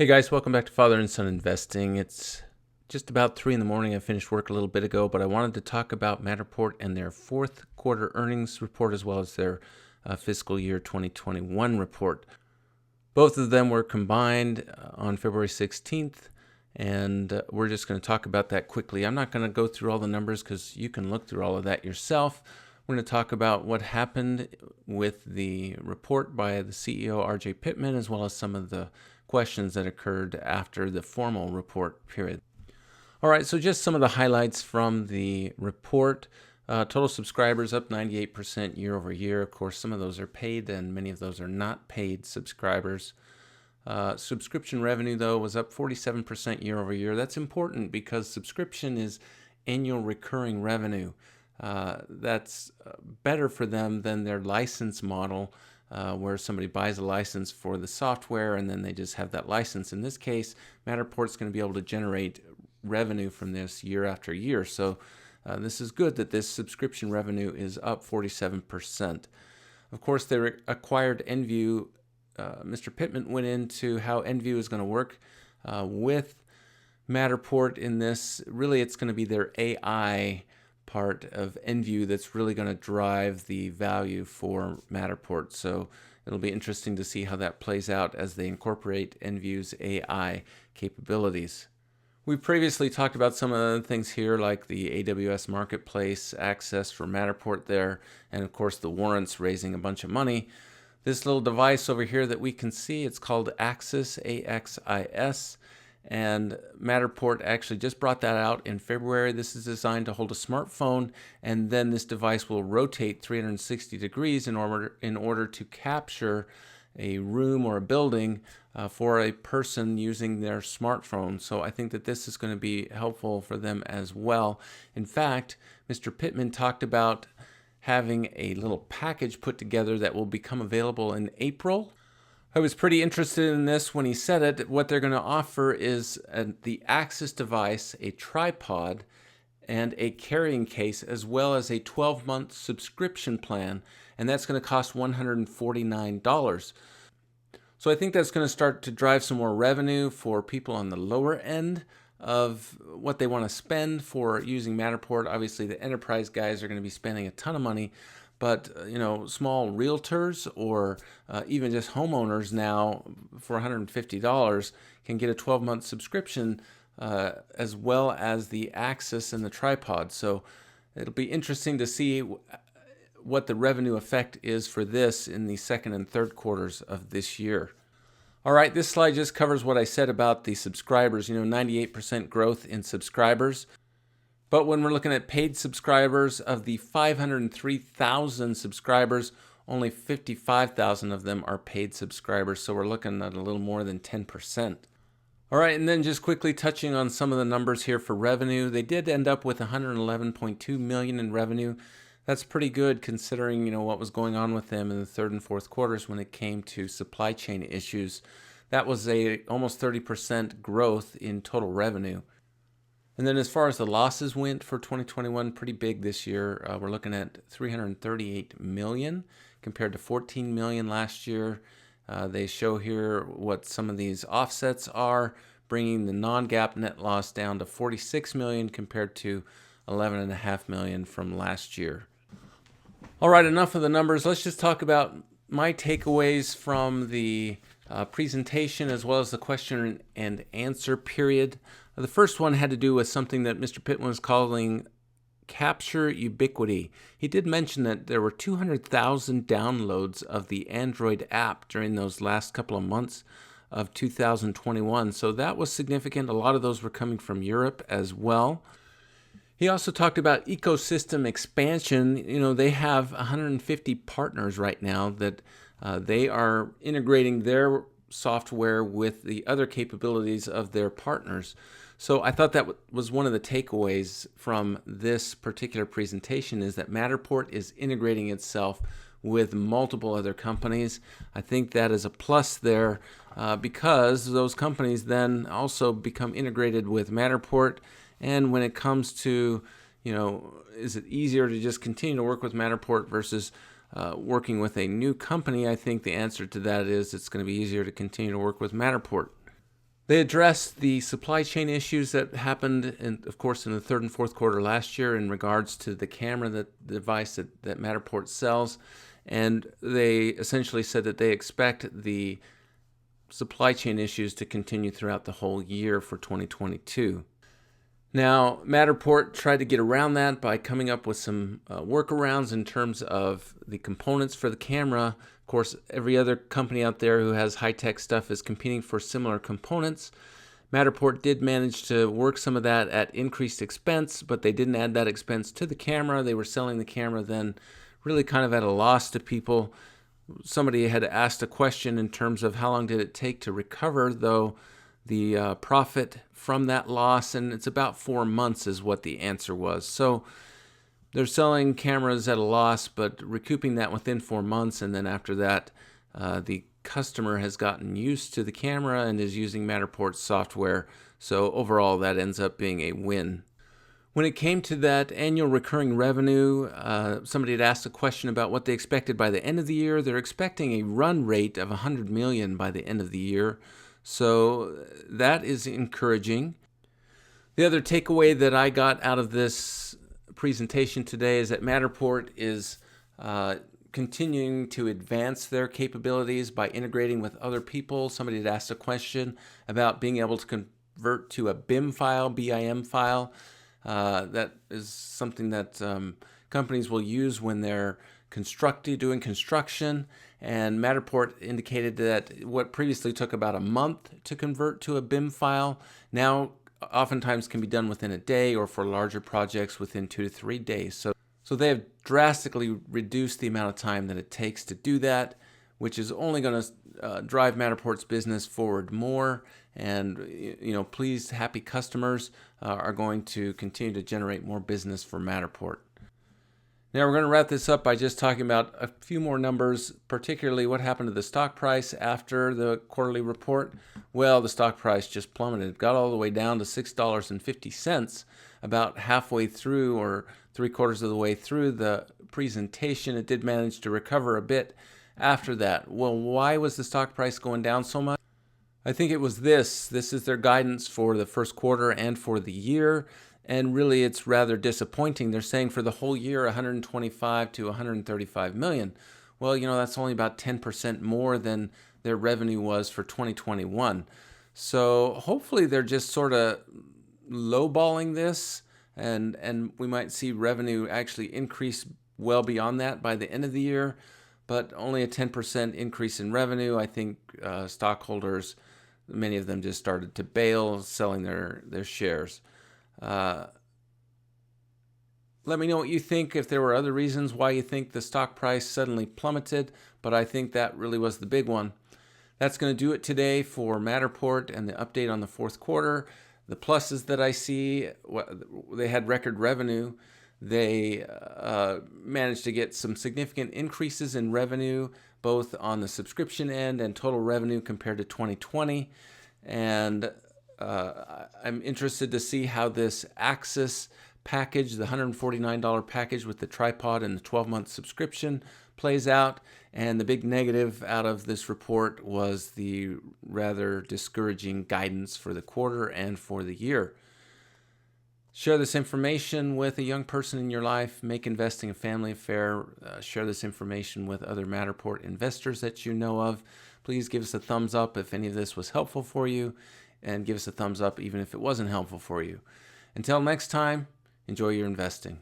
Hey guys, welcome back to Father and Son Investing. It's just about 3 in the morning. I finished work a little bit ago, but I wanted to talk about Matterport and their fourth quarter earnings report as well as their fiscal year 2021 report. Both of them were combined on February 16th, and we're just going to talk about that quickly. I'm not going to go through all the numbers because you can look through all of that yourself. We're going to talk about what happened with the report by the CEO, RJ Pittman, as well as some of the questions that occurred after the formal report period. All right, so just some of the highlights from the report. Total subscribers up 98% year over year. Of course, some of those are paid and many of those are not paid subscribers. Subscription revenue, though, was up 47% year over year. That's important because subscription is annual recurring revenue. That's better for them than their license model, where somebody buys a license for the software and then they just have that license. In this case, Matterport's going to be able to generate revenue from this year after year. So this is good that this subscription revenue is up 47%. Of course, they acquired Enview. Mr. Pittman went into how Enview is going to work with Matterport in this. Really, it's going to be their AI part of Enview that's really going to drive the value for Matterport. So it'll be interesting to see how that plays out as they incorporate Enview's AI capabilities. We previously talked about some of the things here, like the AWS Marketplace access for Matterport there, and of course the warrants raising a bunch of money. This little device over here that we can see, it's called Axis, A-X-I-S. And Matterport actually just brought that out in February. This is designed to hold a smartphone, and then this device will rotate 360 degrees in order to capture a room or a building for a person using their smartphone. So I think that this is going to be helpful for them as well. In fact, Mr. Pittman talked about having a little package put together that will become available in April. I was pretty interested in this when he said it. What they're going to offer is the Axis device, a tripod, and a carrying case, as well as a 12-month subscription plan, and that's going to cost $149. So I think that's going to start to drive some more revenue for people on the lower end of what they want to spend for using Matterport. Obviously, the enterprise guys are going to be spending a ton of money. But, small realtors or even just homeowners now for $150 can get a 12-month subscription as well as the Axis and the tripod. So it'll be interesting to see what the revenue effect is for this in the second and third quarters of this year. All right, this slide just covers what I said about the subscribers, 98% growth in subscribers. But when we're looking at paid subscribers, of the 503,000 subscribers, only 55,000 of them are paid subscribers. So we're looking at a little more than 10%. All right, and then just quickly touching on some of the numbers here for revenue. They did end up with $111.2 million in revenue. That's pretty good considering, what was going on with them in the third and fourth quarters when it came to supply chain issues. That was a almost 30% growth in total revenue. And then as far as the losses went for 2021, pretty big this year. We're looking at $338 million compared to $14 million last year. They show here what some of these offsets are, bringing the non-GAAP net loss down to $46 million compared to $11.5 million from last year. All right, enough of the numbers. Let's just talk about my takeaways from the presentation as well as the question and answer period. The first one had to do with something that Mr. Pittman was calling capture ubiquity. He did mention that there were 200,000 downloads of the Android app during those last couple of months of 2021. So that was significant. A lot of those were coming from Europe as well. He also talked about ecosystem expansion. They have 150 partners right now that they are integrating their software with the other capabilities of their partners. So I thought that was one of the takeaways from this particular presentation, is that Matterport is integrating itself with multiple other companies. I think that is a plus there because those companies then also become integrated with Matterport. And when it comes to, is it easier to just continue to work with Matterport versus working with a new company? I think the answer to that is it's going to be easier to continue to work with Matterport. They addressed the supply chain issues that happened, of course, in the third and fourth quarter last year in regards to the camera, the device that Matterport sells. And they essentially said that they expect the supply chain issues to continue throughout the whole year for 2022. Now, Matterport tried to get around that by coming up with some workarounds in terms of the components for the camera. Of course, every other company out there who has high-tech stuff is competing for similar components. Matterport did manage to work some of that at increased expense, but they didn't add that expense to the camera. They were selling the camera then really kind of at a loss to people. Somebody had asked a question in terms of how long did it take to recover, though, the profit from that loss, and it's about 4 months is what the answer was. So they're selling cameras at a loss, but recouping that within 4 months, and then after that, the customer has gotten used to the camera and is using Matterport's software. So overall, that ends up being a win. When it came to that annual recurring revenue, somebody had asked a question about what they expected by the end of the year. They're expecting a run rate of $100 million by the end of the year. So that is encouraging. The other takeaway that I got out of this presentation today is that Matterport is continuing to advance their capabilities by integrating with other people. Somebody had asked a question about being able to convert to a BIM file, BIM file. That is something that companies will use when they're doing construction, and Matterport indicated that what previously took about a month to convert to a BIM file now oftentimes can be done within a day, or for larger projects within 2 to 3 days. So they have drastically reduced the amount of time that it takes to do that, which is only going to drive Matterport's business forward more. And pleased, happy customers are going to continue to generate more business for Matterport. Now we're going to wrap this up by just talking about a few more numbers, particularly what happened to the stock price after the quarterly report. Well, the stock price just plummeted. It got all the way down to $6.50 about halfway through, or 3/4 of the way through the presentation. It did manage to recover a bit after that. Well, why was the stock price going down so much? I think it was this. This is their guidance for the first quarter and for the year. And really, it's rather disappointing. They're saying for the whole year, 125 to 135 million. Well, that's only about 10% more than their revenue was for 2021. So hopefully they're just sort of lowballing this, and we might see revenue actually increase well beyond that by the end of the year. But only a 10% increase in revenue. I think stockholders, many of them just started to bail, selling their shares. Let me know what you think, if there were other reasons why you think the stock price suddenly plummeted, but I think that really was the big one. That's going to do it today for Matterport and the update on the fourth quarter. The pluses that I see, they had record revenue. They managed to get some significant increases in revenue, both on the subscription end and total revenue compared to 2020. And I'm interested to see how this Axis package, the $149 package with the tripod and the 12-month subscription, plays out. And the big negative out of this report was the rather discouraging guidance for the quarter and for the year. Share this information with a young person in your life. Make investing a family affair. Share this information with other Matterport investors that you know of. Please give us a thumbs up if any of this was helpful for you, and give us a thumbs up even if it wasn't helpful for you. Until next time, enjoy your investing.